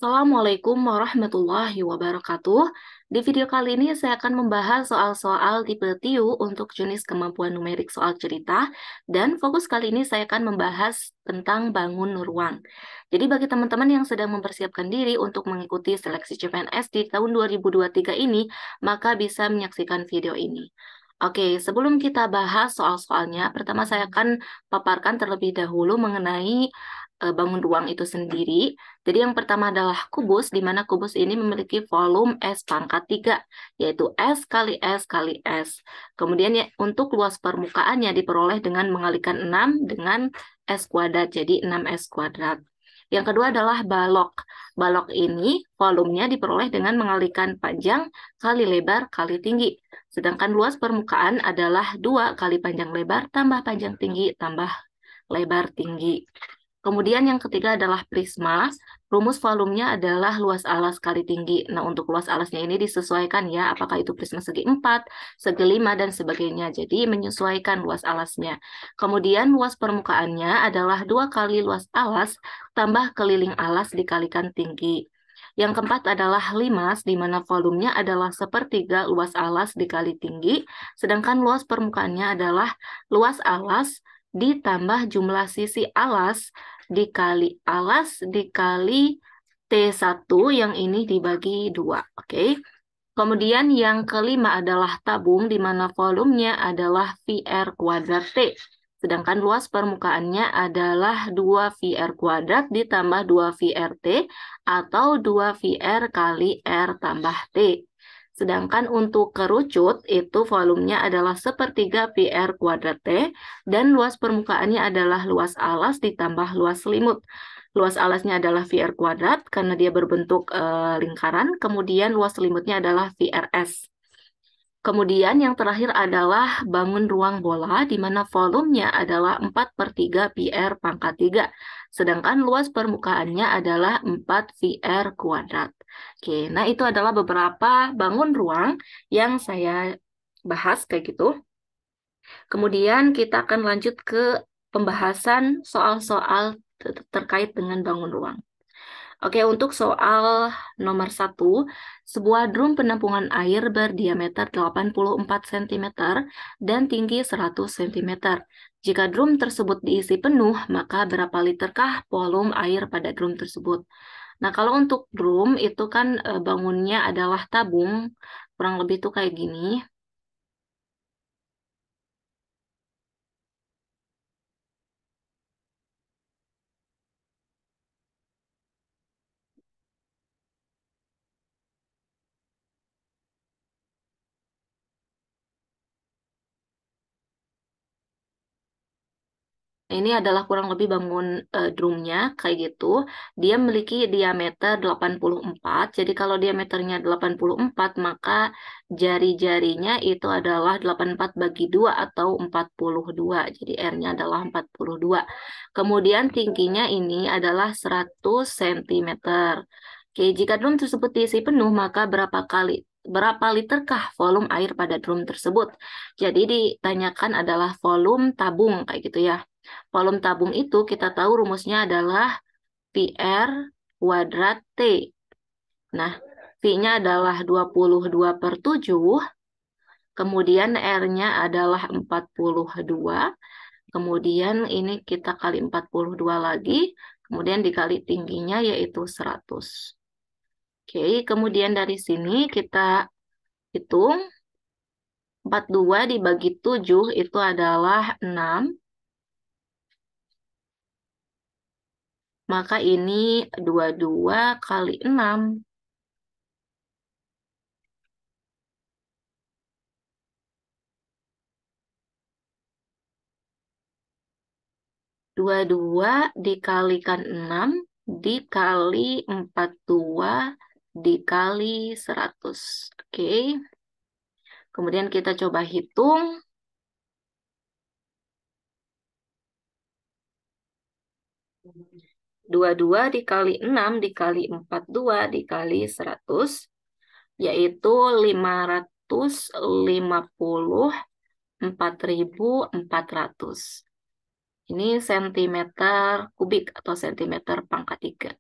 Assalamualaikum warahmatullahi wabarakatuh. Di video kali ini saya akan membahas soal-soal tipe TIU untuk jenis kemampuan numerik soal cerita, dan fokus kali ini saya akan membahas tentang bangun ruang. Jadi bagi teman-teman yang sedang mempersiapkan diri untuk mengikuti seleksi CPNS di tahun 2023 ini, maka bisa menyaksikan video ini. Oke, sebelum kita bahas soal-soalnya, pertama saya akan paparkan terlebih dahulu mengenai bangun ruang itu sendiri. Jadi yang pertama adalah kubus, di mana kubus ini memiliki volume S pangkat 3, yaitu S kali S kali S. Kemudian ya, untuk luas permukaannya diperoleh dengan mengalikan 6 dengan S kuadrat, jadi 6S kuadrat. Yang kedua adalah balok. Balok ini volumenya diperoleh dengan mengalikan panjang kali lebar kali tinggi. Sedangkan luas permukaan adalah 2 kali panjang lebar tambah panjang tinggi tambah lebar tinggi. Kemudian yang ketiga adalah prisma. Rumus volumenya adalah luas alas kali tinggi. Nah, untuk luas alasnya ini disesuaikan ya, apakah itu prisma segi 4, segi 5, dan sebagainya. Jadi menyesuaikan luas alasnya. Kemudian luas permukaannya adalah 2 kali luas alas tambah keliling alas dikalikan tinggi. Yang keempat adalah limas, di mana volumenya adalah sepertiga luas alas dikali tinggi, sedangkan luas permukaannya adalah luas alas ditambah jumlah sisi alas dikali T1 yang ini dibagi 2. Oke. Kemudian yang kelima adalah tabung, di mana volumenya adalah VR kuadrat T. Sedangkan luas permukaannya adalah 2 VR kuadrat ditambah 2 VRT atau 2 VR kali R tambah T. Sedangkan untuk kerucut itu volumenya adalah sepertiga VR kuadrat T dan luas permukaannya adalah luas alas ditambah luas selimut. Luas alasnya adalah VR kuadrat karena dia berbentuk lingkaran, kemudian luas selimutnya adalah VRS. Kemudian yang terakhir adalah bangun ruang bola, di mana volumenya adalah 4/3 PR pangkat 3. Sedangkan luas permukaannya adalah 4 VR kuadrat. Oke, nah itu adalah beberapa bangun ruang yang saya bahas kayak gitu. Kemudian kita akan lanjut ke pembahasan soal-soal terkait dengan bangun ruang. Oke, untuk soal nomor 1, sebuah drum penampungan air berdiameter 84 cm dan tinggi 100 cm. Jika drum tersebut diisi penuh, maka berapa literkah volume air pada drum tersebut? Nah, kalau untuk drum itu kan bangunnya adalah tabung, kurang lebih tuh kayak gini. Ini adalah kurang lebih bangun drumnya kayak gitu. Dia memiliki diameter 84. Jadi kalau diameternya 84, maka jari-jarinya itu adalah 84 bagi 2 atau 42. Jadi R-nya adalah 42. Kemudian tingginya ini adalah 100 cm. Oke, jika drum tersebut diisi penuh, maka berapa literkah volume air pada drum tersebut? Jadi ditanyakan adalah volume tabung kayak gitu ya. Volume tabung itu kita tahu rumusnya adalah PR kuadrat T. Nah, V-nya adalah 22/7, kemudian R-nya adalah 42, kemudian ini kita kali 42 lagi, kemudian dikali tingginya yaitu 100. Oke, kemudian dari sini kita hitung 42 dibagi 7 itu adalah 6. Maka ini 22 kali 6. 22 dikalikan 6 dikali 42 dikali 100. Oke. Kemudian kita coba hitung. 22 dikali 6 dikali 42 dikali 100, yaitu 554.400. Ini sentimeter kubik atau sentimeter pangkat 3.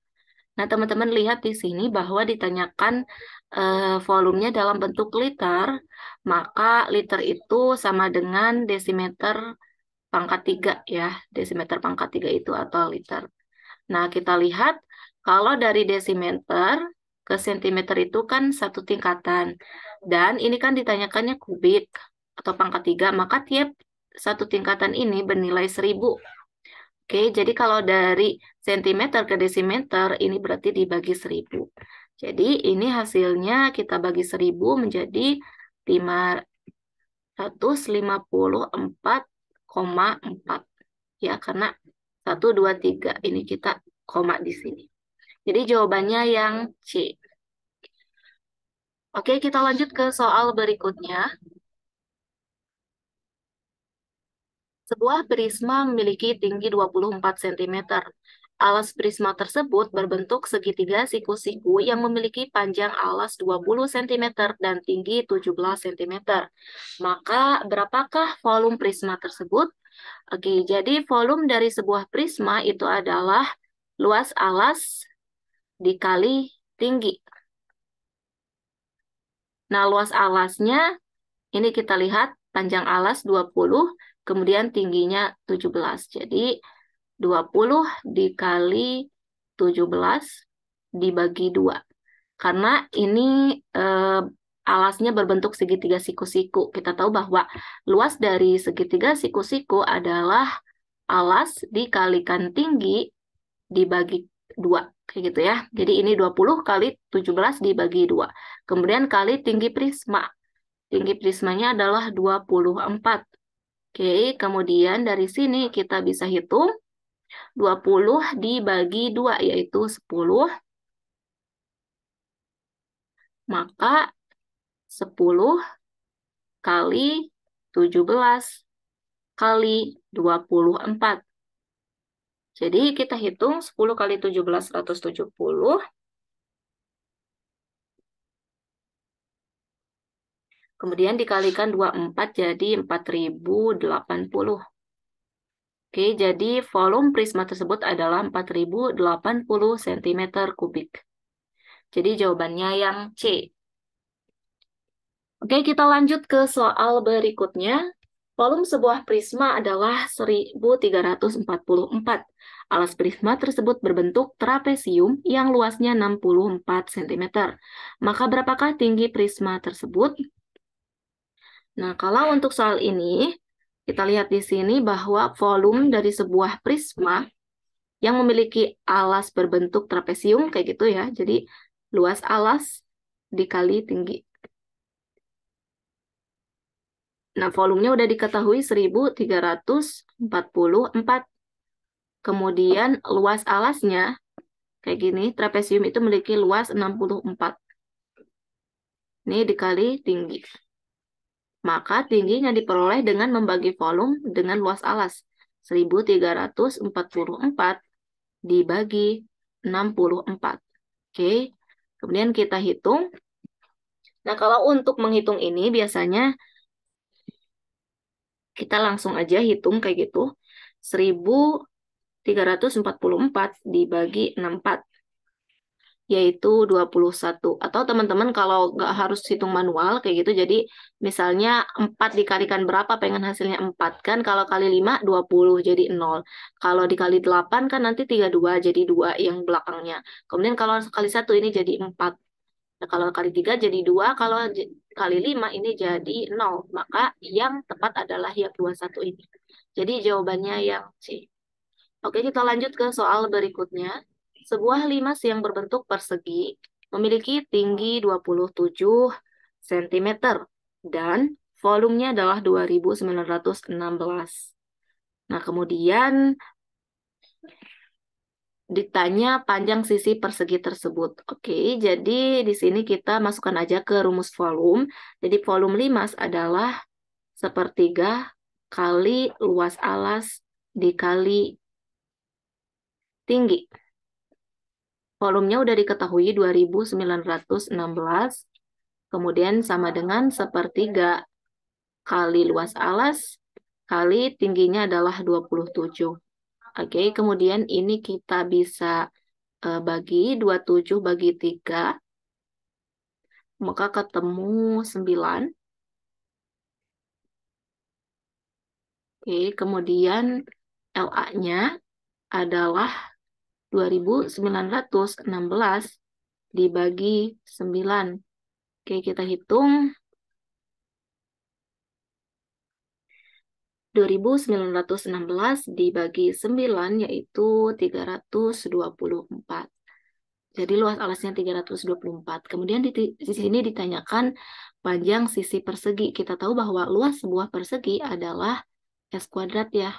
Nah, teman-teman lihat di sini bahwa ditanyakan volumenya dalam bentuk liter, maka liter itu sama dengan desimeter pangkat 3 ya. Desimeter pangkat 3 itu atau liter. Nah, kita lihat kalau dari desimeter ke sentimeter itu kan satu tingkatan. Dan ini kan ditanyakannya kubik atau pangkat 3, maka tiap satu tingkatan ini bernilai 1000. Oke, jadi kalau dari sentimeter ke desimeter, ini berarti dibagi 1000. Jadi ini hasilnya kita bagi 1000 menjadi 554,4. Ya, karena 1, 2, 3. Ini kita koma di sini. Jadi jawabannya yang C. Oke, kita lanjut ke soal berikutnya. Sebuah prisma memiliki tinggi 24 cm. Alas prisma tersebut berbentuk segitiga siku-siku yang memiliki panjang alas 20 cm dan tinggi 17 cm. Maka berapakah volume prisma tersebut? Oke, jadi volume dari sebuah prisma itu adalah luas alas dikali tinggi. Nah, luas alasnya ini kita lihat panjang alas 20, kemudian tingginya 17. Jadi 20 dikali 17 dibagi 2. Karena ini alasnya berbentuk segitiga siku-siku. Kita tahu bahwa luas dari segitiga siku-siku adalah alas dikalikan tinggi dibagi 2. Kayak gitu ya. Jadi ini 20 kali 17 dibagi 2. Kemudian kali tinggi prisma. Tinggi prismanya adalah 24. Oke, kemudian dari sini kita bisa hitung 20 dibagi 2, yaitu 10. Maka 10 kali 17 kali 24. Jadi kita hitung 10 kali 17, 170. Kemudian dikalikan 24 jadi 4080. Oke, jadi volume prisma tersebut adalah 4080 cm kubik. Jadi jawabannya yang C. Oke, kita lanjut ke soal berikutnya. Volume sebuah prisma adalah 1344. Alas prisma tersebut berbentuk trapesium yang luasnya 64 cm. Maka berapakah tinggi prisma tersebut? Nah, kalau untuk soal ini, kita lihat di sini bahwa volume dari sebuah prisma yang memiliki alas berbentuk trapesium, kayak gitu ya. Jadi, luas alas dikali tinggi. Nah, volumenya udah diketahui 1344. Kemudian luas alasnya, kayak gini, trapesium itu memiliki luas 64. Ini dikali tinggi. Maka tingginya diperoleh dengan membagi volume dengan luas alas. 1344 dibagi 64. Oke, kemudian kita hitung. Nah, kalau untuk menghitung ini biasanya kita langsung aja hitung kayak gitu. 1344 dibagi 64, yaitu 21. Atau teman-teman kalau nggak harus hitung manual kayak gitu, jadi misalnya 4 dikalikan berapa, pengen hasilnya 4 kan, kalau kali 5, 20, jadi 0. Kalau dikali 8 kan nanti 32, jadi 2 yang belakangnya. Kemudian kalau kali 1 ini jadi 4. Nah, kalau kali 3 jadi 2, kalau kali 5 ini jadi 0. Maka yang tepat adalah yang 21 ini. Jadi jawabannya yang C. Oke, kita lanjut ke soal berikutnya. Sebuah limas yang berbentuk persegi memiliki tinggi 27 cm dan volumenya adalah 2916. Nah, kemudian ditanya panjang sisi persegi tersebut. Oke, jadi di sini kita masukkan aja ke rumus volume. Jadi volume limas adalah sepertiga kali luas alas dikali tinggi. Volumenya udah diketahui 2916, kemudian sama dengan sepertiga kali luas alas kali tingginya adalah 27. Oke, kemudian ini kita bisa bagi 27 bagi 3, maka ketemu 9. Oke, kemudian LA-nya adalah 2916 dibagi 9. Oke, kita hitung. 2916 dibagi 9 yaitu 324. Jadi luas alasnya 324. Kemudian di sini ditanyakan panjang sisi persegi. Kita tahu bahwa luas sebuah persegi adalah S kuadrat ya.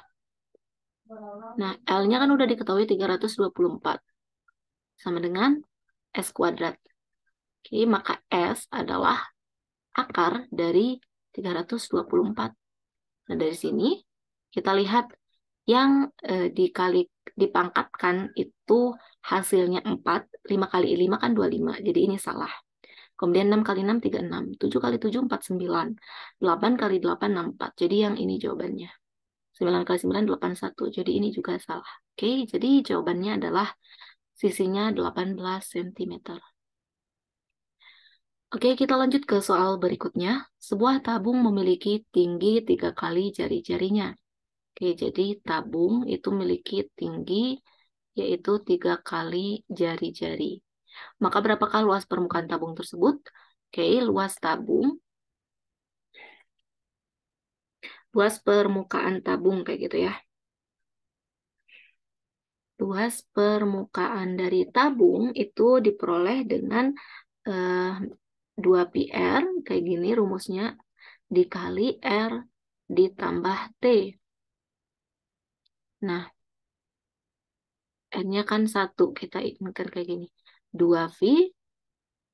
Nah, L-nya kan udah diketahui 324. Sama dengan S kuadrat. Oke, maka S adalah akar dari 324. Nah, dari sini kita lihat yang dipangkatkan itu hasilnya 4. 5 kali 5 kan 25. Jadi ini salah. Kemudian 6 kali 6, 36. 7 kali 7, 49. 8 kali 8, 64. Jadi yang ini jawabannya. 9 kali 9, 81. Jadi ini juga salah. Oke, jadi jawabannya adalah sisinya 18 cm. Oke, kita lanjut ke soal berikutnya. Sebuah tabung memiliki tinggi 3 kali jari-jarinya. Oke, jadi tabung itu memiliki tinggi yaitu 3 kali jari-jari. Maka berapakah luas permukaan tabung tersebut? Oke, luas permukaan tabung kayak gitu ya. Luas permukaan dari tabung itu diperoleh dengan 2πr, kayak gini rumusnya, dikali R ditambah T. Nah, N-nya kan 1, kita ingatkan kayak gini. 2V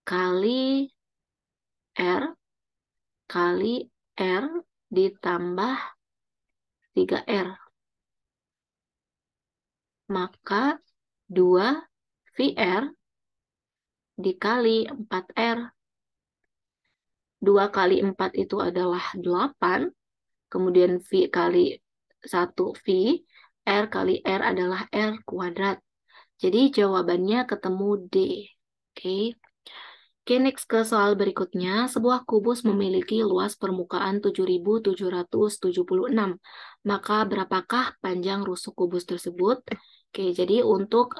kali R kali R ditambah 3R. Maka 2VR dikali 4R. 2 kali 4 itu adalah 8. Kemudian V kali 1V. R kali R adalah R kuadrat. Jadi jawabannya ketemu D. Oke. Oke, next ke soal berikutnya. Sebuah kubus memiliki luas permukaan 7.776. Maka berapakah panjang rusuk kubus tersebut? Oke, jadi untuk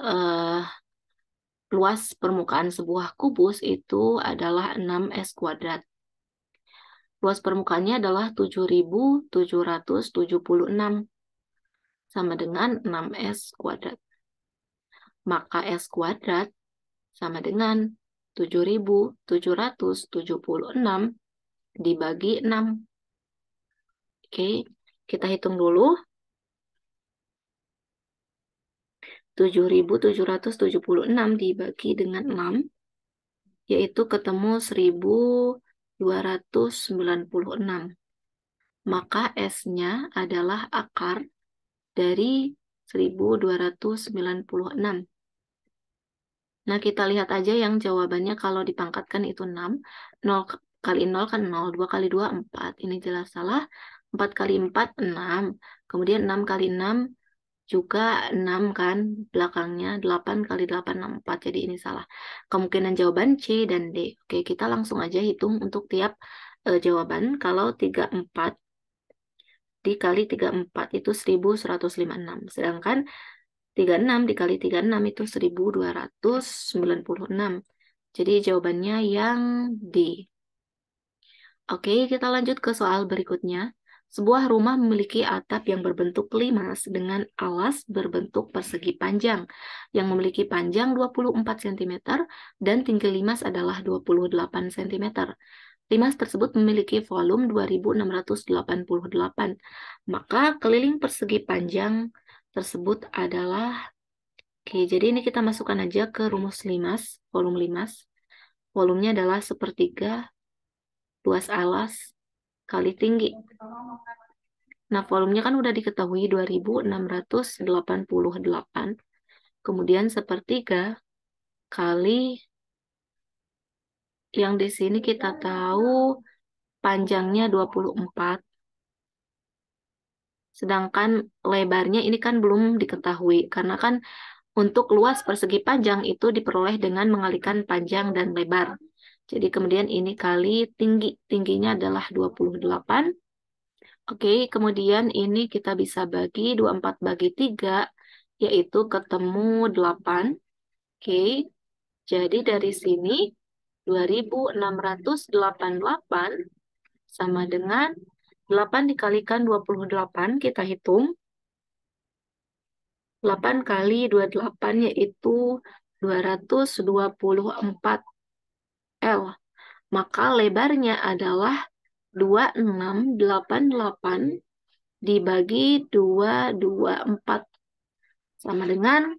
luas permukaan sebuah kubus itu adalah 6S kuadrat. Luas permukaannya adalah 7.776 sama dengan 6S kuadrat. Maka S kuadrat sama dengan 7.776 dibagi 6. Oke, kita hitung dulu. 7.776 dibagi dengan 6, yaitu ketemu 1.296. Maka S-nya adalah akar dari 1.296. Nah, kita lihat aja yang jawabannya kalau dipangkatkan itu 6. 0 kali 0 kan 0. 2 kali 2, 4. Ini jelas salah. 4 kali 4, 6. Kemudian 6 kali 6 juga 6 kan. Belakangnya 8 kali 8, 64. Jadi ini salah. Kemungkinan jawaban C dan D. Oke, kita langsung aja hitung untuk tiap jawaban. Kalau 34 dikali 34 itu 1.156. Sedangkan 36 dikali 36 itu 1.296. Jadi jawabannya yang D. Oke, kita lanjut ke soal berikutnya. Sebuah rumah memiliki atap yang berbentuk limas dengan alas berbentuk persegi panjang yang memiliki panjang 24 cm dan tinggi limas adalah 28 cm. Limas tersebut memiliki volume 2688. Maka keliling persegi panjang tersebut adalah, oke, jadi ini kita masukkan aja ke rumus limas, volume limas. Volumenya adalah sepertiga luas alas kali tinggi. Nah, volumenya kan udah diketahui 2688. Kemudian sepertiga kali yang di sini kita tahu panjangnya 24. Sedangkan lebarnya ini kan belum diketahui karena kan Untuk luas persegi panjang itu diperoleh dengan mengalikan panjang dan lebar. Jadi kemudian ini kali tinggi. Tingginya adalah 28. Oke, kemudian ini kita bisa bagi 24 bagi 3, yaitu ketemu 8. Oke, jadi dari sini 2688 sama dengan 8 dikalikan 28, kita hitung. 8 kali 28 yaitu 224 L. Maka lebarnya adalah 2688 dibagi 224. Sama dengan,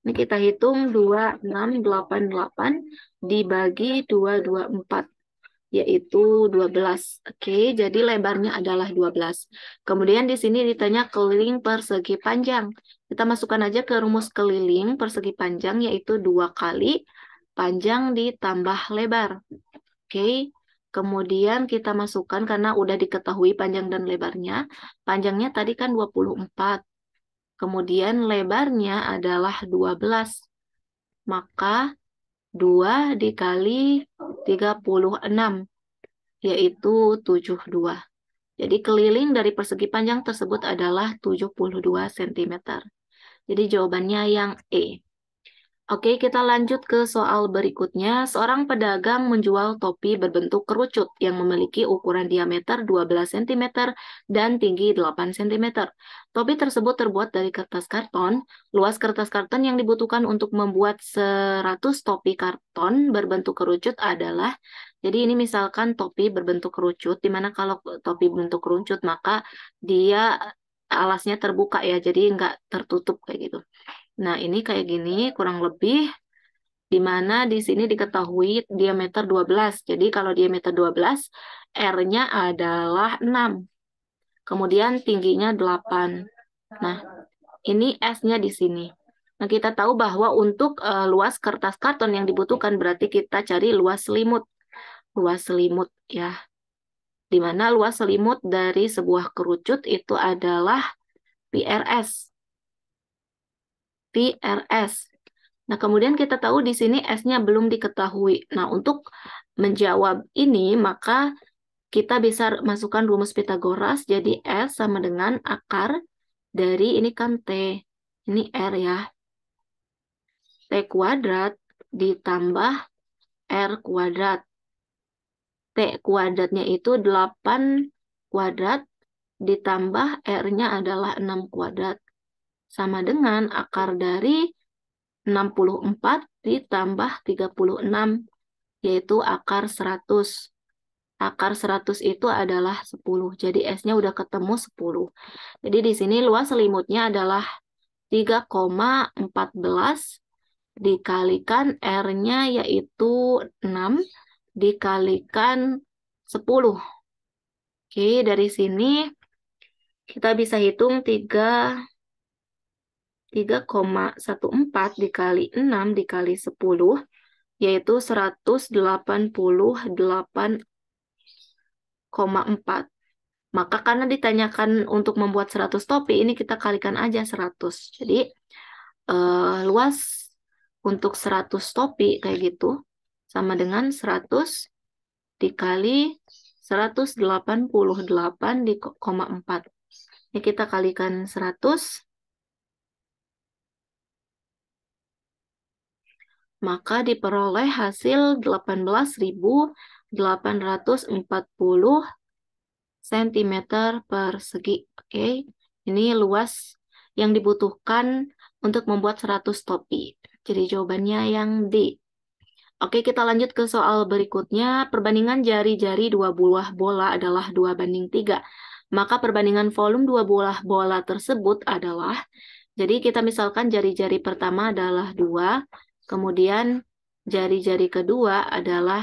ini kita hitung 2688 dibagi 224. Yaitu 12. Oke, jadi lebarnya adalah 12. Kemudian di sini ditanya keliling persegi panjang. Kita masukkan aja ke rumus keliling persegi panjang, yaitu 2 kali panjang ditambah lebar. Oke, kemudian kita masukkan karena udah diketahui panjang dan lebarnya. Panjangnya tadi kan 24. Kemudian lebarnya adalah 12. Maka 2 dikali 36, yaitu 72. Jadi keliling dari persegi panjang tersebut adalah 72 cm. Jadi jawabannya yang E. Oke, kita lanjut ke soal berikutnya. Seorang pedagang menjual topi berbentuk kerucut yang memiliki ukuran diameter 12 cm dan tinggi 8 cm. Topi tersebut terbuat dari kertas karton. Luas kertas karton yang dibutuhkan untuk membuat 100 topi karton berbentuk kerucut adalah, jadi ini misalkan topi berbentuk kerucut, dimana kalau topi berbentuk kerucut maka dia alasnya terbuka ya, jadi nggak tertutup kayak gitu. Nah, ini kayak gini kurang lebih, di mana di sini diketahui diameter 12. Jadi kalau diameter 12, R-nya adalah 6. Kemudian tingginya 8. Nah, ini S-nya di sini. Nah, kita tahu bahwa untuk luas kertas karton yang dibutuhkan berarti kita cari luas selimut. Luas selimut ya. Di mana luas selimut dari sebuah kerucut itu adalah PRS. PRS. Nah, kemudian kita tahu di sini S-nya belum diketahui. Nah, untuk menjawab ini, maka kita bisa masukkan rumus Pitagoras. Jadi S sama dengan akar dari, ini kan T, ini R ya. T kuadrat ditambah R kuadrat. T kuadratnya itu 8 kuadrat ditambah R-nya adalah 6 kuadrat. Sama dengan akar dari 64 ditambah 36, yaitu akar 100. Akar 100 itu adalah 10. Jadi S-nya udah ketemu 10. Jadi di sini luas selimutnya adalah 3,14 dikalikan R-nya yaitu 6 dikalikan 10. Oke, dari sini kita bisa hitung 3,14 dikali 6 dikali 10, yaitu 188,4. Maka karena ditanyakan untuk membuat 100 topi, ini kita kalikan aja 100. Jadi luas untuk 100 topi kayak gitu sama dengan 100 dikali 188,4. Ini kita kalikan 100. Maka diperoleh hasil 18.840 cm persegi. Oke, ini luas yang dibutuhkan untuk membuat 100 topi. Jadi jawabannya yang D. Oke, kita lanjut ke soal berikutnya. Perbandingan jari-jari dua buah bola adalah 2:3. Maka perbandingan volume dua buah bola tersebut adalah, jadi kita misalkan jari-jari pertama adalah 2, kemudian jari-jari kedua adalah,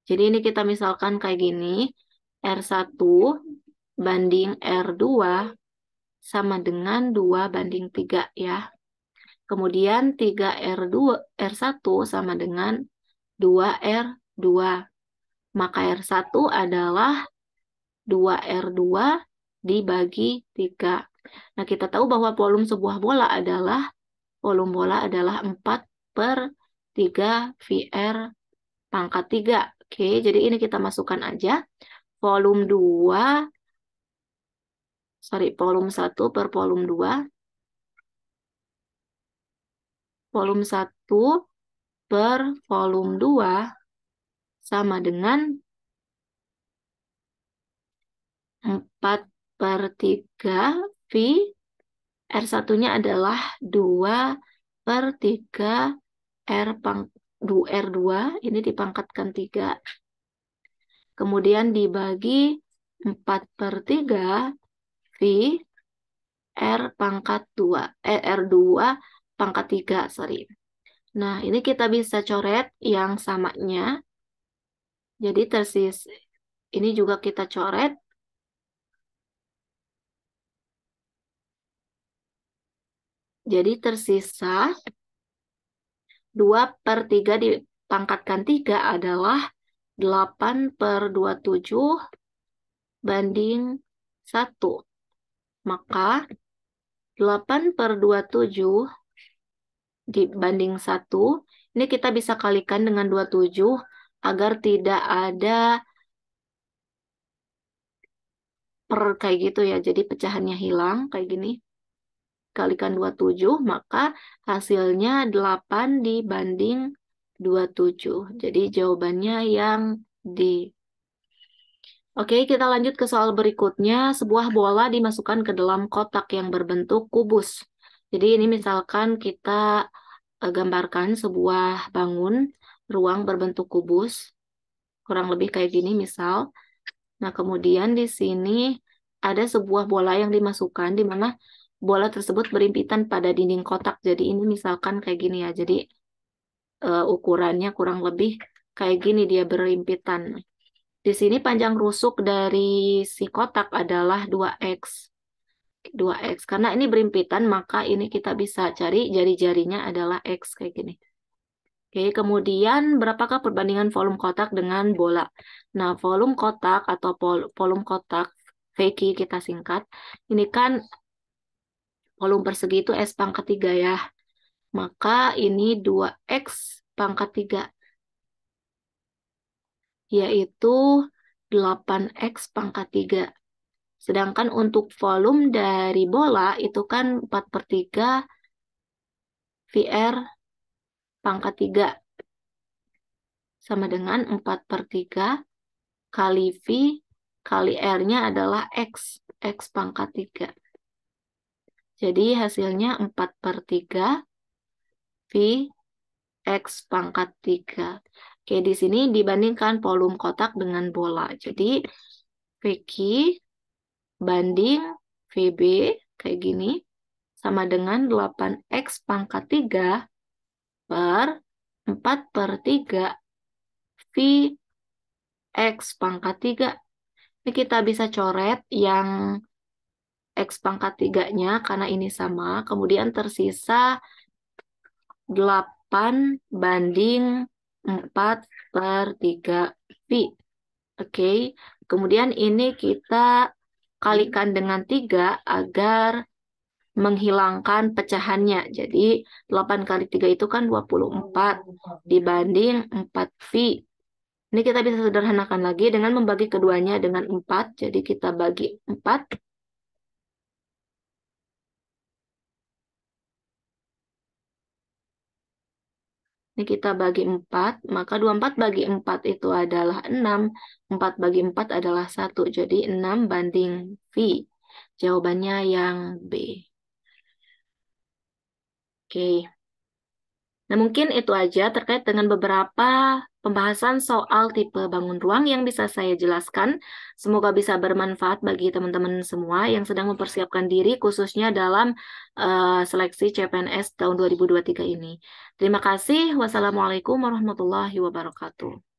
jadi ini kita misalkan kayak gini, R1 banding R2 sama dengan 2:3 ya. Kemudian 3R2, R1 sama dengan 2R2. Maka R1 adalah 2R2 dibagi 3. Nah, kita tahu bahwa volume sebuah bola adalah 4/3 VR pangkat 3. Oke, jadi ini kita masukkan aja. Volume 2, volume 1 per volume 2. Volume 1 per volume 2 sama dengan 4/3 V. R1-nya adalah 2/3 R2. Ini dipangkatkan 3. Kemudian dibagi 4/3 V R2 pangkat 3, sorry. Nah, ini kita bisa coret yang samanya. Jadi ini juga kita coret. Jadi tersisa 2/3 dipangkatkan 3 adalah 8/27 banding 1. Maka 8/27 dibanding 1, ini kita bisa kalikan dengan 27 agar tidak ada kayak gitu ya. Jadi pecahannya hilang kayak gini. Kalikan 27, maka hasilnya 8 dibanding 27. Jadi jawabannya yang D. Oke, kita lanjut ke soal berikutnya. Sebuah bola dimasukkan ke dalam kotak yang berbentuk kubus. Jadi ini misalkan kita gambarkan sebuah ruang berbentuk kubus. Kurang lebih kayak gini misal. Nah, kemudian di sini ada sebuah bola yang dimasukkan di mana bola tersebut berimpitan pada dinding kotak. Jadi ini misalkan kayak gini ya. Jadi ukurannya kurang lebih kayak gini dia berimpitan. Di sini panjang rusuk dari si kotak adalah 2x. 2x. Karena ini berimpitan, maka ini kita bisa cari jari-jarinya adalah x kayak gini. Oke, kemudian berapakah perbandingan volume kotak dengan bola? Nah, volume kotak atau volume kotak, VQ kita singkat, ini kan volume persegi itu S pangkat 3 ya. Maka ini 2x pangkat 3, yaitu 8x pangkat 3. Sedangkan untuk volume dari bola itu kan 4/3 VR pangkat 3. Sama dengan 4/3 kali V kali R-nya adalah X. X pangkat 3. Jadi hasilnya 4/3 V X pangkat 3. Oke, di sini dibandingkan volume kotak dengan bola. Jadi VQ banding VB kayak gini sama dengan 8X pangkat 3 per 4/3 V X pangkat 3. Ini kita bisa coret yang X pangkat 3-nya karena ini sama. Kemudian tersisa 8 banding 4/3 V. Oke. Kemudian ini kita kalikan dengan 3 agar menghilangkan pecahannya. Jadi 8 kali 3 itu kan 24 dibanding 4V. Ini kita bisa sederhanakan lagi dengan membagi keduanya dengan 4. Jadi kita bagi 4. Ini kita bagi 4. Maka 24 bagi 4 itu adalah 6. 4 bagi 4 adalah 1. Jadi 6 banding V. Jawabannya yang B. Oke. Nah, mungkin itu aja terkait dengan beberapa pembahasan soal tipe bangun ruang yang bisa saya jelaskan. Semoga bisa bermanfaat bagi teman-teman semua yang sedang mempersiapkan diri khususnya dalam seleksi CPNS tahun 2023 ini. Terima kasih. Wassalamualaikum warahmatullahi wabarakatuh.